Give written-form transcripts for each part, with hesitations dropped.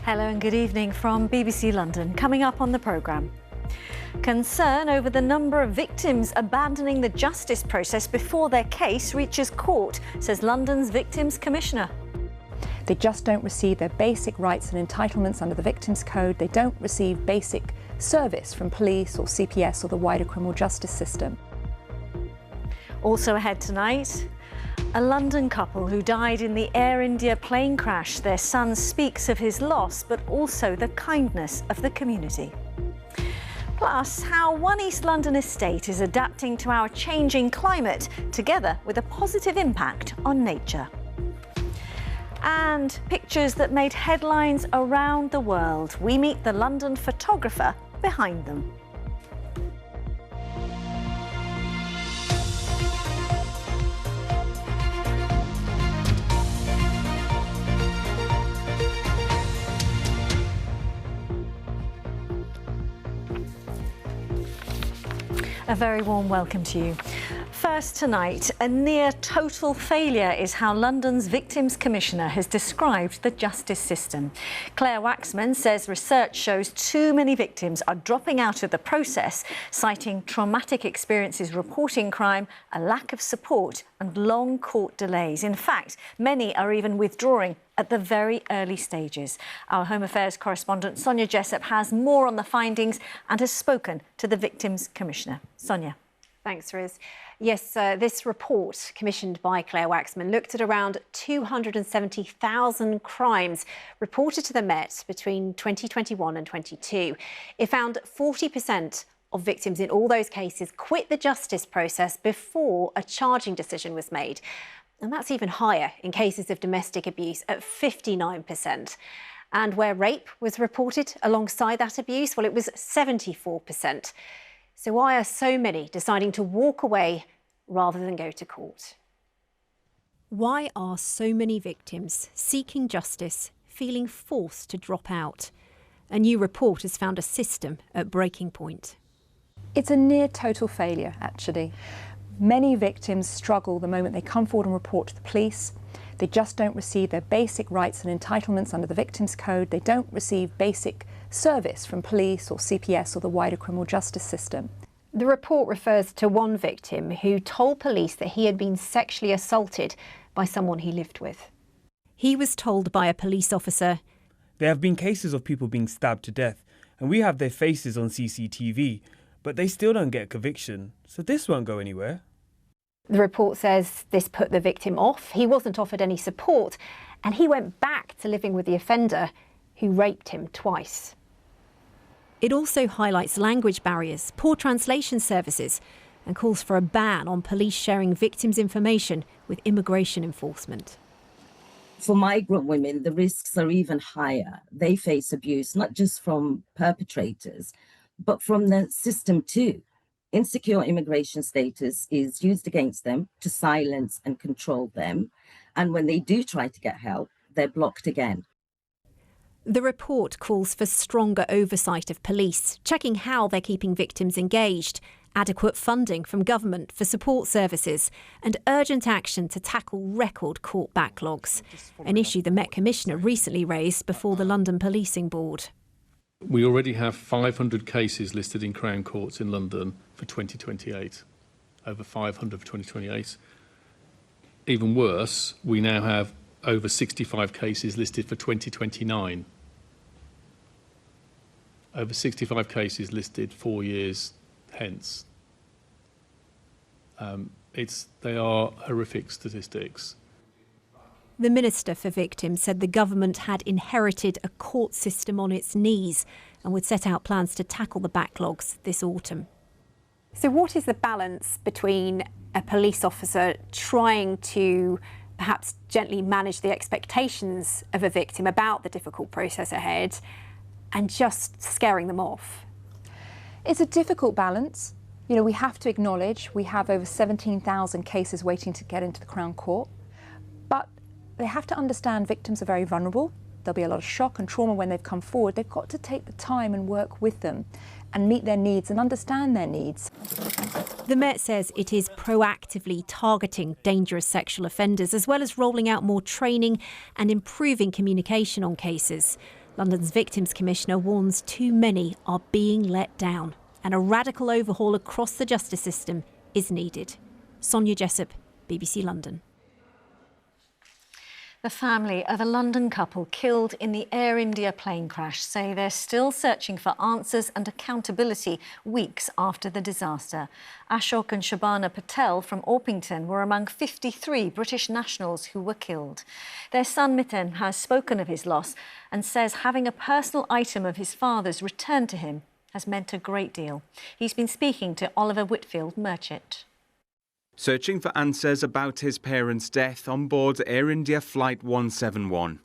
Hello and good evening from BBC London. Coming up on the programme. Concern over the number of victims abandoning the justice process before their case reaches court, says London's Victims Commissioner. They just don't receive their basic rights and entitlements under the Victims Code. They don't receive basic service from police or CPS or the wider criminal justice system. Also ahead tonight, a London couple who died in the Air India plane crash. Their son speaks of his loss, but also the kindness of the community. Plus, how one East London estate is adapting to our changing climate, together with a positive impact on nature. And pictures that made headlines around the world. We meet the London photographer behind them. A very warm welcome to you. First tonight, a near total failure is how London's Victims Commissioner has described the justice system. Claire Waxman says research shows too many victims are dropping out of the process, citing traumatic experiences reporting crime, a lack of support and long court delays. In fact, many are even withdrawing at the very early stages. Our Home Affairs correspondent Sonia Jessup has more on the findings and has spoken to the Victims Commissioner. Sonia. Thanks, Riz. Yes, this report, commissioned by Claire Waxman, looked at around 270,000 crimes reported to the Met between 2021 and 22. It found 40% of victims in all those cases quit the justice process before a charging decision was made. And that's even higher in cases of domestic abuse at 59%. And where rape was reported alongside that abuse, well, it was 74%. So why are so many deciding to walk away rather than go to court? Why are so many victims seeking justice feeling forced to drop out? A new report has found a system at breaking point. It's a near total failure, actually. Many victims struggle the moment they come forward and report to the police. They just don't receive their basic rights and entitlements under the Victims Code. They don't receive basic service from police or CPS or the wider criminal justice system. The report refers to one victim who told police that he had been sexually assaulted by someone he lived with. He was told by a police officer, "There have been cases of people being stabbed to death, and we have their faces on CCTV, but they still don't get a conviction, so this won't go anywhere." The report says this put the victim off. He wasn't offered any support, and he went back to living with the offender who raped him twice. It also highlights language barriers, poor translation services, and calls for a ban on police sharing victims' information with immigration enforcement. For migrant women, the risks are even higher. They face abuse, not just from perpetrators, but from the system too. Insecure immigration status is used against them to silence and control them. And when they do try to get help, they're blocked again. The report calls for stronger oversight of police, checking how they're keeping victims engaged, adequate funding from government for support services, and urgent action to tackle record court backlogs, an issue the Met Commissioner recently raised before the London Policing Board. We already have 500 cases listed in Crown Courts in London for 2028, over 500 for 2028. Even worse, we now have over 65 cases listed for 2029. Over 65 cases listed 4 years hence. They are horrific statistics. The Minister for Victims said the government had inherited a court system on its knees and would set out plans to tackle the backlogs this autumn. So what is the balance between a police officer trying to perhaps gently manage the expectations of a victim about the difficult process ahead and just scaring them off? It's a difficult balance. You know, we have to acknowledge we have over 17,000 cases waiting to get into the Crown Court, but they have to understand victims are very vulnerable. There'll be a lot of shock and trauma when they've come forward. They've got to take the time and work with them and meet their needs and understand their needs. The Met says it is proactively targeting dangerous sexual offenders, as well as rolling out more training and improving communication on cases. London's Victims Commissioner warns too many are being let down and a radical overhaul across the justice system is needed. Sonia Jessup, BBC London. The family of a London couple killed in the Air India plane crash say they're still searching for answers and accountability weeks after the disaster. Ashok and Shabana Patel from Orpington were among 53 British nationals who were killed. Their son Miten has spoken of his loss and says having a personal item of his father's returned to him has meant a great deal. He's been speaking to Oliver Whitfield-Merchant. Searching for answers about his parents' death on board Air India Flight 171.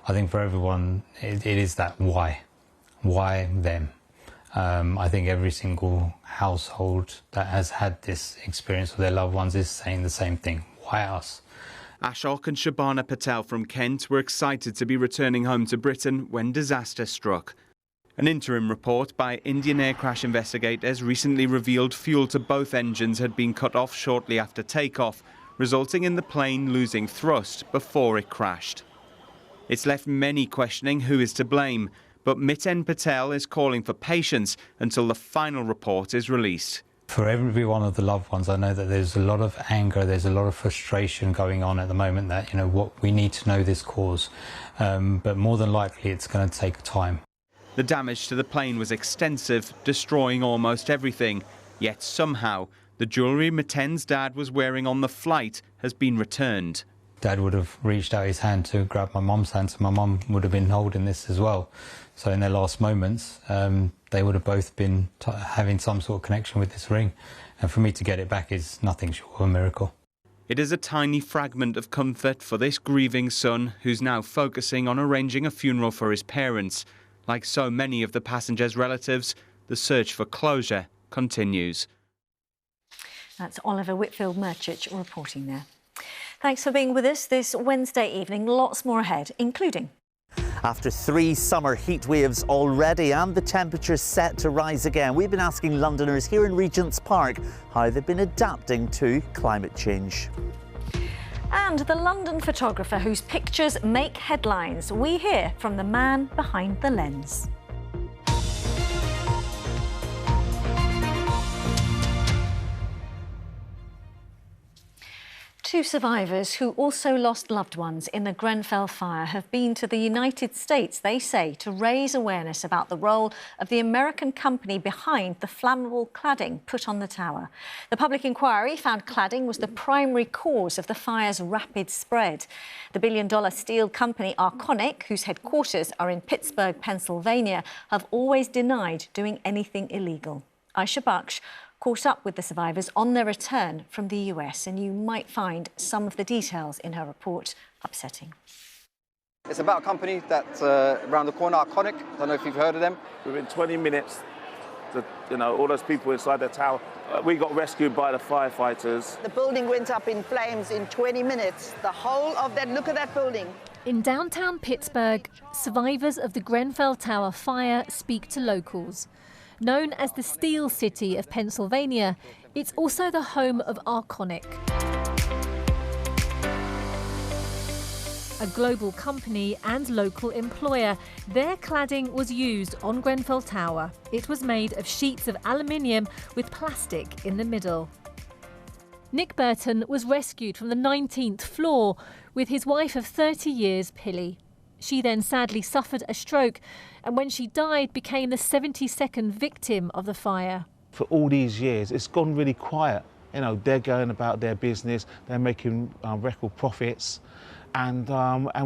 I think for everyone, it is that why. Why them? I think every single household that has had this experience with their loved ones is saying the same thing. Why us? Ashok and Shabana Patel from Kent were excited to be returning home to Britain when disaster struck. An interim report by Indian air crash investigators recently revealed fuel to both engines had been cut off shortly after takeoff, resulting in the plane losing thrust before it crashed. It's left many questioning who is to blame, but Miten Patel is calling for patience until the final report is released. For every one of the loved ones, I know that there's a lot of anger, there's a lot of frustration going on at the moment that, what we need to know this cause. But more than likely, it's going to take time. The damage to the plane was extensive, destroying almost everything. Yet somehow, the jewellery Miten's dad was wearing on the flight has been returned. Dad would have reached out his hand to grab my mum's hand, so my mum would have been holding this as well. So in their last moments, they would have both been having some sort of connection with this ring. And for me to get it back is nothing short of a miracle. It is a tiny fragment of comfort for this grieving son, who's now focusing on arranging a funeral for his parents. Like so many of the passengers' relatives, the search for closure continues. That's Oliver Whitfield-Merchant reporting there. Thanks for being with us this Wednesday evening. Lots more ahead, including... After 3 summer heat waves already and the temperatures set to rise again, we've been asking Londoners here in Regent's Park how they've been adapting to climate change. And the London photographer whose pictures make headlines. We hear from the man behind the lens. Two survivors who also lost loved ones in the Grenfell fire have been to the United States, they say, to raise awareness about the role of the American company behind the flammable cladding put on the tower. The public inquiry found cladding was the primary cause of the fire's rapid spread. The billion-dollar steel company Arconic, whose headquarters are in Pittsburgh, Pennsylvania, have always denied doing anything illegal. Aisha Baksh caught up with the survivors on their return from the US, and you might find some of the details in her report upsetting. It's about a company that's around the corner, Arconic. I don't know if you've heard of them. Within 20 minutes, all those people inside the tower, we got rescued by the firefighters. The building went up in flames in 20 minutes. The whole of that, look at that building. In downtown Pittsburgh, survivors of the Grenfell Tower fire speak to locals. Known as the Steel City of Pennsylvania, it's also the home of Arconic, a global company and local employer. Their cladding was used on Grenfell Tower. It was made of sheets of aluminium with plastic in the middle. Nick Burton was rescued from the 19th floor with his wife of 30 years, Pilly. She then sadly suffered a stroke, and when she died became the 72nd victim of the fire. For all these years, it's gone really quiet. They're going about their business, they're making record profits, and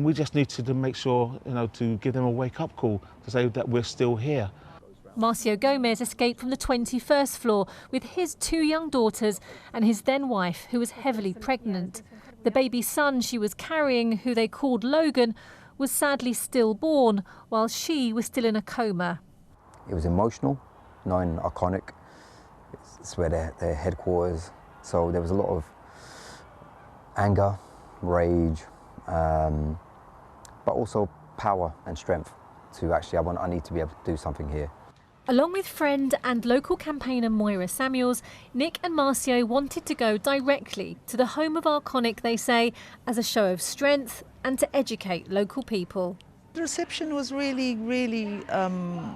we just need to make sure, to give them a wake-up call to say that we're still here. Marcio Gomez escaped from the 21st floor with his 2 young daughters and his then wife, who was heavily pregnant. The baby son she was carrying, who they called Logan, was sadly stillborn, while she was still in a coma. It was emotional, knowing Arconic. It's where their headquarters. So there was a lot of anger, rage, but also power and strength to actually, I need to be able to do something here. Along with friend and local campaigner Moira Samuels, Nick and Marcio wanted to go directly to the home of Arconic, they say, as a show of strength and to educate local people. The reception was really, really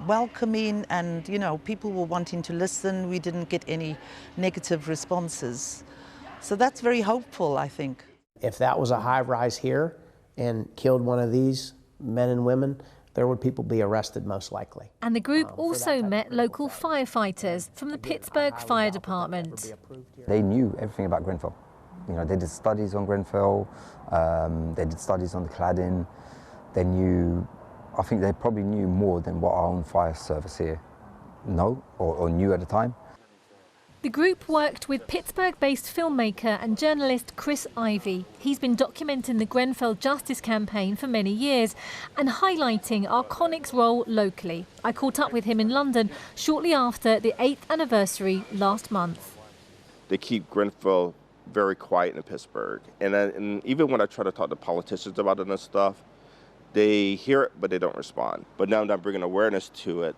welcoming, and people were wanting to listen. We didn't get any negative responses. So that's very hopeful, I think. If that was a high rise here and killed one of these men and women, there would people be arrested most likely. And the group also met local firefighters from the Pittsburgh Fire Department. They knew everything about Grenfell. They did studies on Grenfell, they did studies on the cladding. They knew, I think they probably knew more than what our own fire service here know or knew at the time. The group worked with Pittsburgh-based filmmaker and journalist Chris Ivey. He's been documenting the Grenfell Justice campaign for many years and highlighting Arconic's role locally. I caught up with him in London shortly after the 8th anniversary last month. They keep Grenfell very quiet in Pittsburgh. And even when I try to talk to politicians about it and stuff, they hear it, but they don't respond. But now that I'm bringing awareness to it,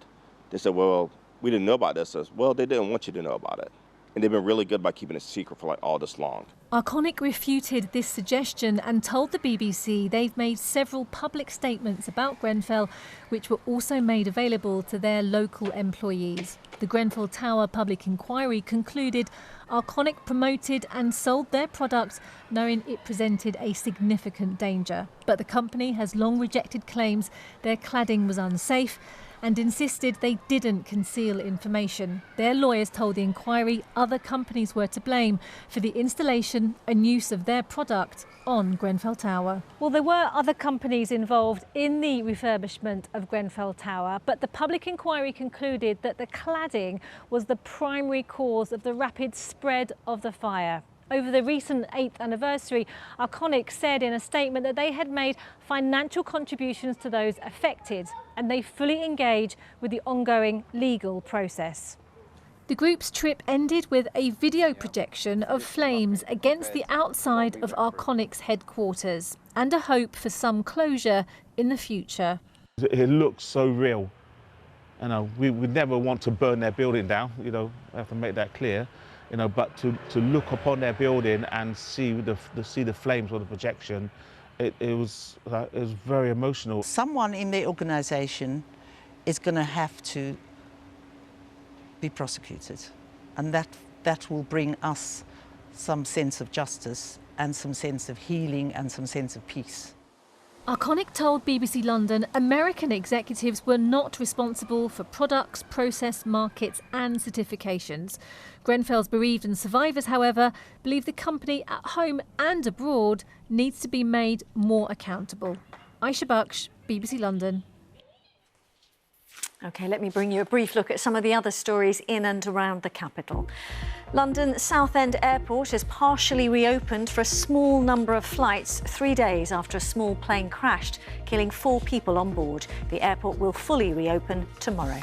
they said, well, we didn't know about this. Well, they didn't want you to know about it. And they've been really good by keeping it secret for all this long. Arconic refuted this suggestion and told the BBC they've made several public statements about Grenfell, which were also made available to their local employees. The Grenfell Tower public inquiry concluded Arconic promoted and sold their product knowing it presented a significant danger. But the company has long rejected claims their cladding was unsafe and insisted they didn't conceal information. Their lawyers told the inquiry other companies were to blame for the installation and use of their product on Grenfell Tower. Well, there were other companies involved in the refurbishment of Grenfell Tower, but the public inquiry concluded that the cladding was the primary cause of the rapid spread of the fire. Over the recent 8th anniversary, Arconic said in a statement that they had made financial contributions to those affected and they fully engage with the ongoing legal process. The group's trip ended with a video projection of flames against the outside of Arconic's headquarters and a hope for some closure in the future. It looks so real. We would never want to burn their building down, I have to make that clear. But to look upon their building and see the flames or the projection, it was very emotional. Someone in the organisation is going to have to be prosecuted, and that will bring us some sense of justice and some sense of healing and some sense of peace. Arconic told BBC London American executives were not responsible for products, process, markets and certifications. Grenfell's bereaved and survivors, however, believe the company at home and abroad needs to be made more accountable. Aisha Baksh, BBC London. OK, let me bring you a brief look at some of the other stories in and around the capital. London Southend Airport has partially reopened for a small number of flights 3 days after a small plane crashed, killing 4 people on board. The airport will fully reopen tomorrow.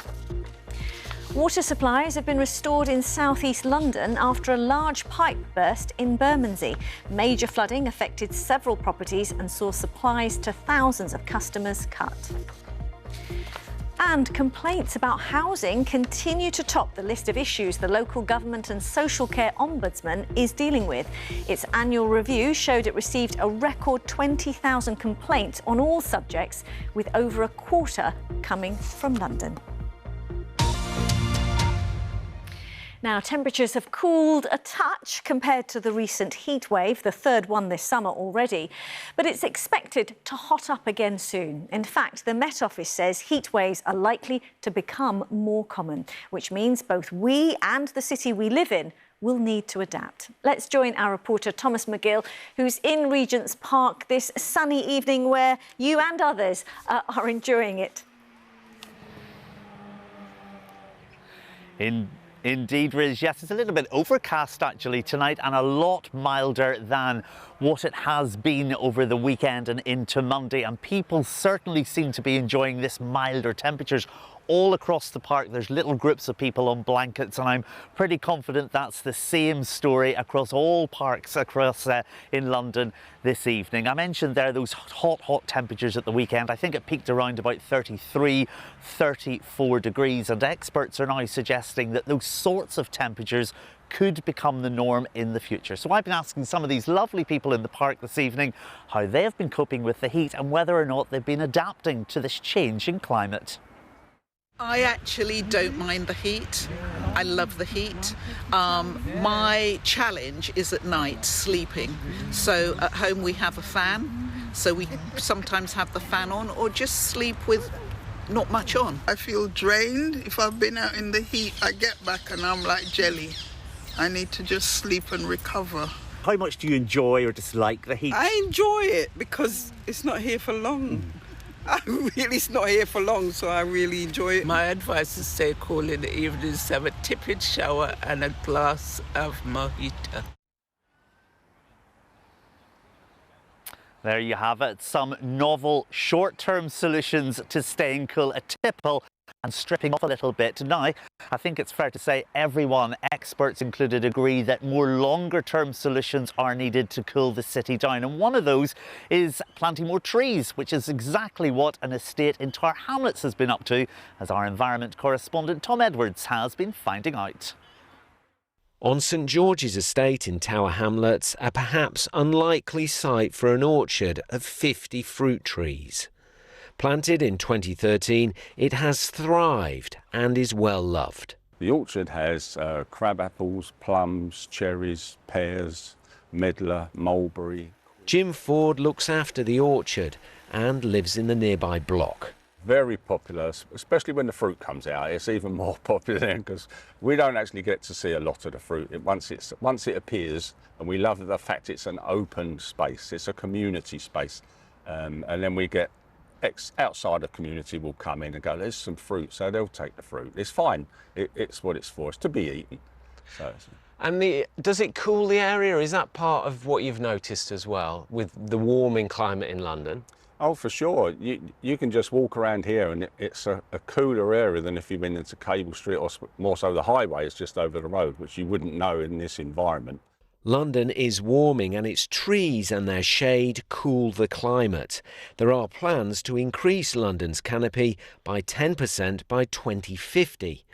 Water supplies have been restored in southeast London after a large pipe burst in Bermondsey. Major flooding affected several properties and saw supplies to thousands of customers cut. And complaints about housing continue to top the list of issues the local government and social care ombudsman is dealing with. Its annual review showed it received a record 20,000 complaints on all subjects, with over a quarter coming from London. Now, temperatures have cooled a touch compared to the recent heat wave, the third one this summer already, but it's expected to hot up again soon. In fact, the Met Office says heat waves are likely to become more common, which means both we and the city we live in will need to adapt. Let's join our reporter Thomas McGill, who's in Regent's Park this sunny evening where you and others are enjoying it. Indeed, Riz, yes, it's a little bit overcast actually tonight and a lot milder than what it has been over the weekend and into Monday, and people certainly seem to be enjoying this milder temperatures. All across the park there's little groups of people on blankets, and I'm pretty confident that's the same story across all parks across in London this evening. I mentioned there those hot temperatures at the weekend. I think it peaked around about 33, 34 degrees, and experts are now suggesting that those sorts of temperatures could become the norm in the future. So I've been asking some of these lovely people in the park this evening how they've been coping with the heat and whether or not they've been adapting to this change in climate. I actually don't mind the heat. I love the heat. My challenge is at night, sleeping. So at home we have a fan, so we sometimes have the fan on or just sleep with not much on. I feel drained. If I've been out in the heat, I get back and I'm like jelly. I need to just sleep and recover. How much do you enjoy or dislike the heat? I enjoy it because it's not here for long. It's not here for long, so I really enjoy it. My advice is stay cool in the evenings, have a tepid shower and a glass of mojito. There you have it, some novel short-term solutions to staying cool, a tipple and stripping off a little bit. Now, I think it's fair to say everyone, experts included, agree that more longer-term solutions are needed to cool the city down. And one of those is planting more trees, which is exactly what an estate in Tower Hamlets has been up to, as our environment correspondent Tom Edwards has been finding out. On St George's Estate in Tower Hamlets, a perhaps unlikely site for an orchard of 50 fruit trees. Planted in 2013, it has thrived and is well loved. The orchard has crab apples, plums, cherries, pears, medlar, mulberry. Jim Ford looks after the orchard and lives in the nearby block. Very popular, especially when the fruit comes out. It's even more popular then because we don't actually get to see a lot of the fruit once it appears, and we love the fact it's an open space. It's a community space, and then we get outside the community will come in and go, there's some fruit, so they'll take the fruit. It's fine. It's what it's for. It's to be eaten. So. And does it cool the area? Is that part of what you've noticed as well with the warming climate in London? Oh, for sure. You can just walk around here and it's a cooler area than if you've been into Cable Street, or more so the highway is just over the road, which you wouldn't know in this environment. London is warming and its trees and their shade cool the climate. There are plans to increase London's canopy by 10% by 2050.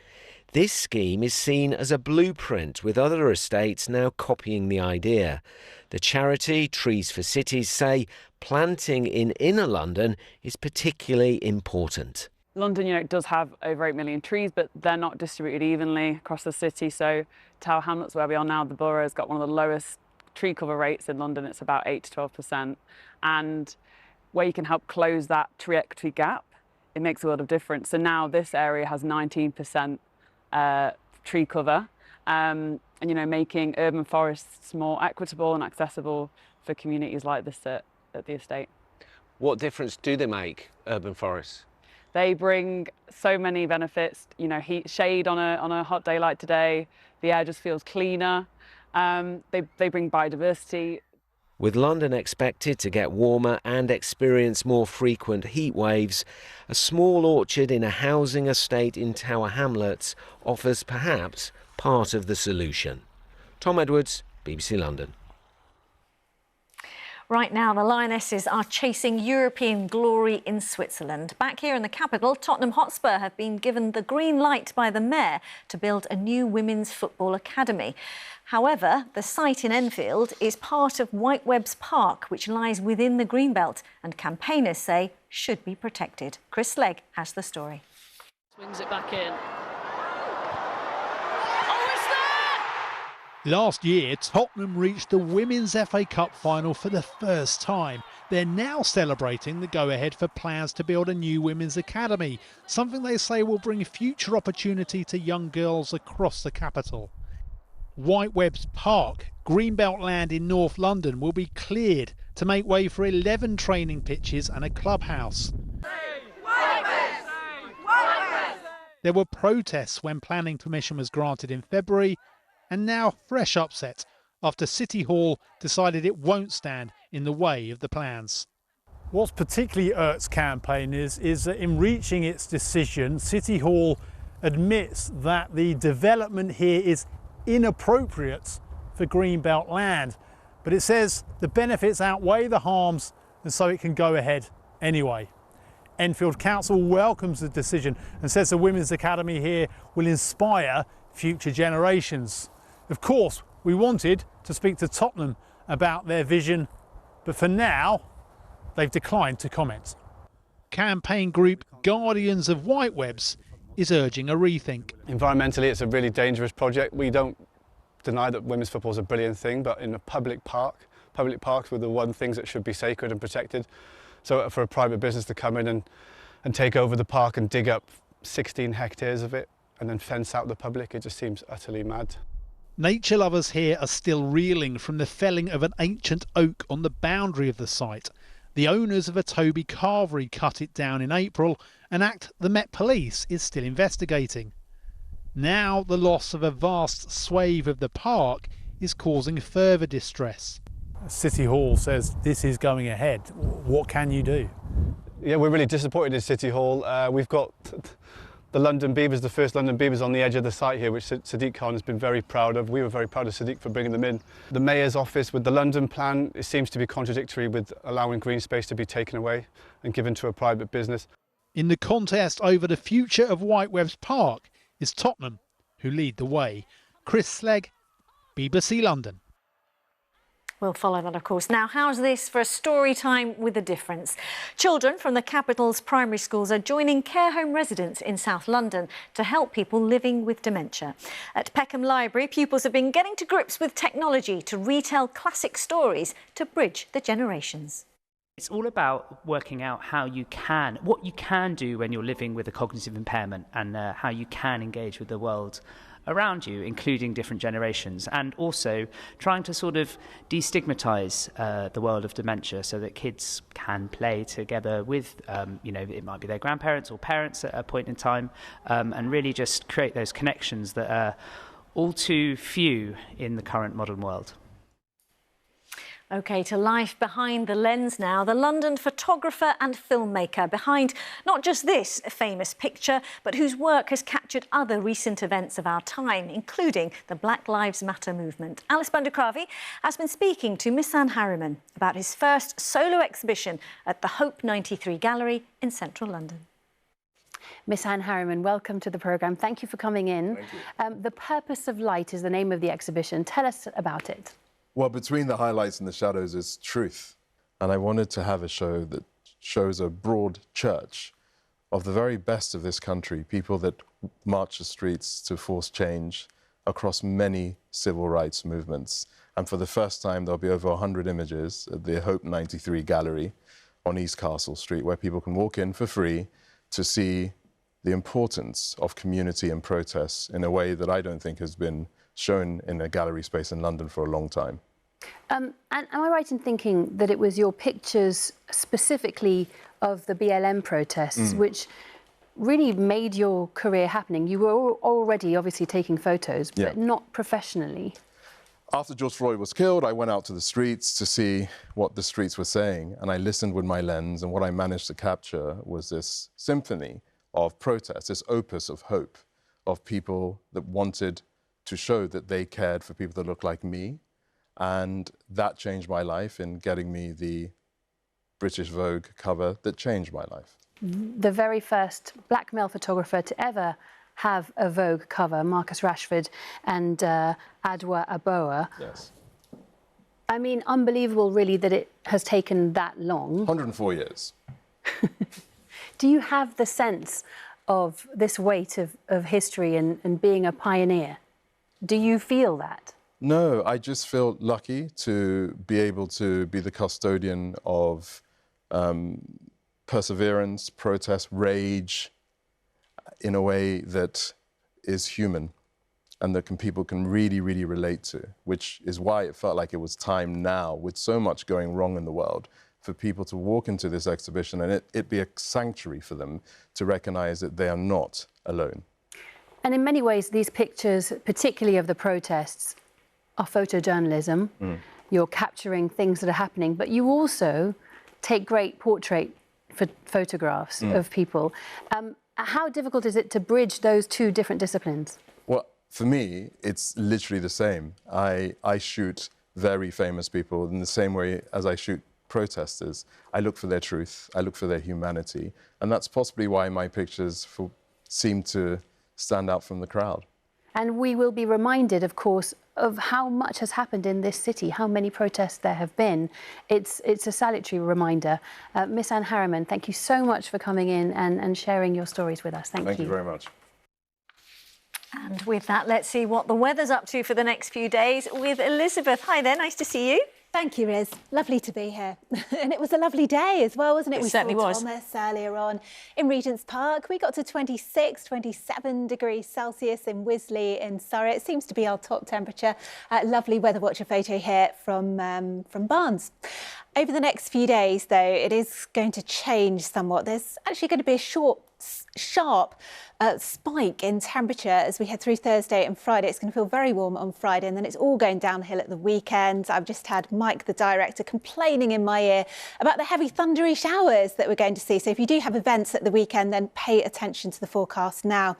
This scheme is seen as a blueprint, with other estates now copying the idea. The charity Trees for Cities say planting in inner London is particularly important. London, it does have over 8 million trees, but they're not distributed evenly across the city. So Tower Hamlets, where we are now, the borough has got one of the lowest tree cover rates in London. It's about 8 to 12%. And where you can help close that tree equity gap, it makes a world of difference. So now this area has 19% tree cover, and making urban forests more equitable and accessible for communities like this at the estate. What difference do they make, urban forests? They bring so many benefits, heat, shade on a hot day like today, the air just feels cleaner, they bring biodiversity. With London expected to get warmer and experience more frequent heat waves, a small orchard in a housing estate in Tower Hamlets offers perhaps part of the solution. Tom Edwards, BBC London. Right now, the Lionesses are chasing European glory in Switzerland. Back here in the capital, Tottenham Hotspur have been given the green light by the mayor to build a new women's football academy. However, the site in Enfield is part of Whiteweb's Park, which lies within the Greenbelt, and campaigners say should be protected. Chris Legg has the story. Swings it back in. Last year, Tottenham reached the Women's FA Cup final for the first time. They're now celebrating the go-ahead for plans to build a new women's academy, something they say will bring future opportunity to young girls across the capital. Whiteweb's Park, Greenbelt land in North London, will be cleared to make way for 11 training pitches and a clubhouse. There were protests when planning permission was granted in February, and now fresh upset after City Hall decided it won't stand in the way of the plans. What's particularly irks campaigners is that in reaching its decision, City Hall admits that the development here is inappropriate for Greenbelt land, but it says the benefits outweigh the harms, and so it can go ahead anyway. Enfield Council welcomes the decision and says the Women's Academy here will inspire future generations. Of course, we wanted to speak to Tottenham about their vision, but for now, they've declined to comment. Campaign group Guardians of Whitewebs is urging a rethink. Environmentally, it's a really dangerous project. We don't deny that women's football is a brilliant thing, but in a public parks were the one things that should be sacred and protected. So for a private business to come in and take over the park and dig up 16 hectares of it and then fence out the public, it just seems utterly mad. Nature lovers here are still reeling from the felling of an ancient oak on the boundary of the site. The owners of a Toby carvery cut it down in April, an act the Met Police is still investigating. Now the loss of a vast swathe of the park is causing further distress. City Hall says this is going ahead. What can you do? Yeah, we're really disappointed in City Hall. We've got the London Beavers, the first London Beavers on the edge of the site here, which Sadiq Khan has been very proud of. We were very proud of Sadiq for bringing them in. The Mayor's office with the London plan, it seems to be contradictory with allowing green space to be taken away and given to a private business. In the contest over the future of Whitewebs Park is Tottenham, who lead the way. Chris Slegg, BBC London. We'll follow that, of course. Now, how's this for a story time with a difference? Children from the capital's primary schools are joining care home residents in South London to help people living with dementia. At Peckham Library, pupils have been getting to grips with technology to retell classic stories to bridge the generations. It's all about working out what you can do when you're living with a cognitive impairment and how you can engage with the world around you, including different generations, and also trying to sort of destigmatise the world of dementia so that kids can play together with, it might be their grandparents or parents at a point in time, and really just create those connections that are all too few in the current modern world. OK, to life behind the lens now. The London photographer and filmmaker behind not just this famous picture, but whose work has captured other recent events of our time, including the Black Lives Matter movement. Alice Bundukravi has been speaking to Missan Harriman about his first solo exhibition at the Hope 93 Gallery in central London. Missan Harriman, welcome to the programme. Thank you for coming in. Thank you. The Purpose of Light is the name of the exhibition. Tell us about it. Well, between the highlights and the shadows is truth. And I wanted to have a show that shows a broad church of the very best of this country, people that march the streets to force change across many civil rights movements. And for the first time, there'll be over 100 images at the Hope 93 Gallery on East Castle Street, where people can walk in for free to see the importance of community and protests in a way that I don't think has been shown in a gallery space in London for a long time. And am I right in thinking that it was your pictures specifically of the BLM protests which really made your career happening? You were already obviously taking photos, but not professionally. After George Floyd was killed, I went out to the streets to see what the streets were saying, and I listened with my lens, and what I managed to capture was this symphony of protest, this opus of hope, of people that wanted to show that they cared for people that looked like me. And that changed my life in getting me the British Vogue cover that changed my life. The very first black male photographer to ever have a Vogue cover, Marcus Rashford and Adwa Aboa. Yes. I mean, unbelievable really that it has taken that long. 104 years. Do you have the sense of this weight of history and being a pioneer? Do you feel that? No, I just feel lucky to be able to be the custodian of perseverance, protest, rage, in a way that is human and that people can really, really relate to, which is why it felt like it was time now, with so much going wrong in the world, for people to walk into this exhibition and it be a sanctuary for them to recognise that they are not alone. And in many ways, these pictures, particularly of the protests, are photojournalism. You're capturing things that are happening, but you also take great portrait photographs of people. How difficult is it to bridge those two different disciplines? Well, for me, it's literally the same. I shoot very famous people in the same way as I shoot protesters. I look for their truth, I look for their humanity, and that's possibly why my pictures seem to stand out from the crowd. And we will be reminded, of course, of how much has happened in this city, how many protests there have been. It's a salutary reminder. Miss Anne Harriman, thank you so much for coming in and sharing your stories with us. Thank you. Thank you very much. And with that, let's see what the weather's up to for the next few days with Elizabeth. Hi there, nice to see you. Thank you, Riz. Lovely to be here. And it was a lovely day as well, wasn't it? It certainly was. Thomas earlier on in Regent's Park. We got to 26, 27 degrees Celsius in Wisley in Surrey. It seems to be our top temperature. Lovely weather watcher photo here from Barnes. Over the next few days, though, it is going to change somewhat. There's actually going to be a short, sharp spike in temperature as we head through Thursday and Friday. It's going to feel very warm on Friday, and then it's all going downhill at the weekend. I've just had Mike, the director, complaining in my ear about the heavy thundery showers that we're going to see. So if you do have events at the weekend, then pay attention to the forecast now.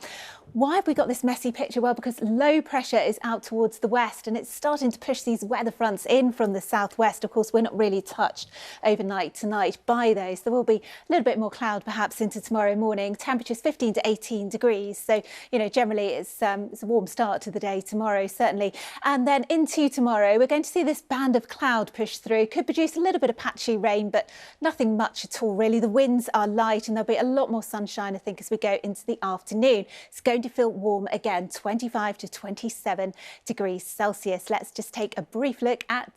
Why have we got this messy picture? Well, because low pressure is out towards the west and it's starting to push these weather fronts in from the southwest. Of course, we're not really touched overnight tonight by those. There will be a little bit more cloud perhaps into tomorrow morning. Temperatures 15 to 18 degrees. So, you know, generally it's a warm start to the day tomorrow, certainly. And then into tomorrow, we're going to see this band of cloud push through. Could produce a little bit of patchy rain, but nothing much at all, really. The winds are light and there'll be a lot more sunshine, I think, as we go into the afternoon. It's going to feel warm again, 25 to 27 degrees Celsius. Let's just take a brief look at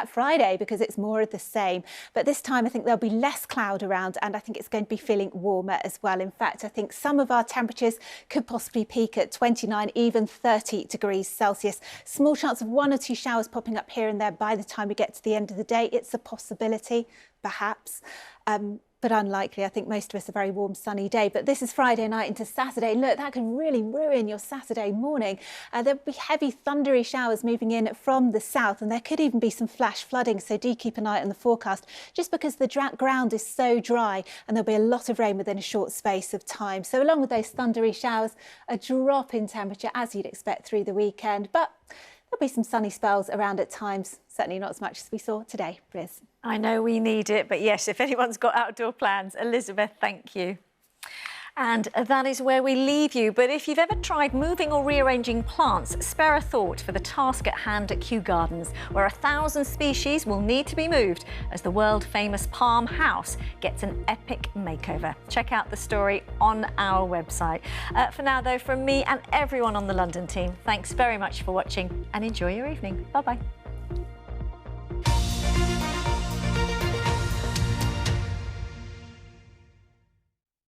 Friday, because it's more of the same. But this time I think there'll be less cloud around and I think it's going to be feeling warmer as well. In fact, I think some of our temperatures could possibly peak at 29, even 30 degrees Celsius. Small chance of 1 or 2 showers popping up here and there by the time we get to the end of the day. It's a possibility, perhaps. But unlikely. I think most of us a very warm, sunny day. But this is Friday night into Saturday. Look, that can really ruin your Saturday morning. There'll be heavy, thundery showers moving in from the south, and there could even be some flash flooding. So do keep an eye on the forecast, just because the ground is so dry, and there'll be a lot of rain within a short space of time. So along with those thundery showers, a drop in temperature as you'd expect through the weekend. But there'll be some sunny spells around at times. Certainly not as much as we saw today, Riz. I know we need it, but yes, if anyone's got outdoor plans, Elizabeth, thank you. And that is where we leave you. But if you've ever tried moving or rearranging plants, spare a thought for the task at hand at Kew Gardens, where 1,000 species will need to be moved as the world-famous palm house gets an epic makeover. Check out the story on our website. For now, though, from me and everyone on the London team, thanks very much for watching and enjoy your evening. Bye-bye.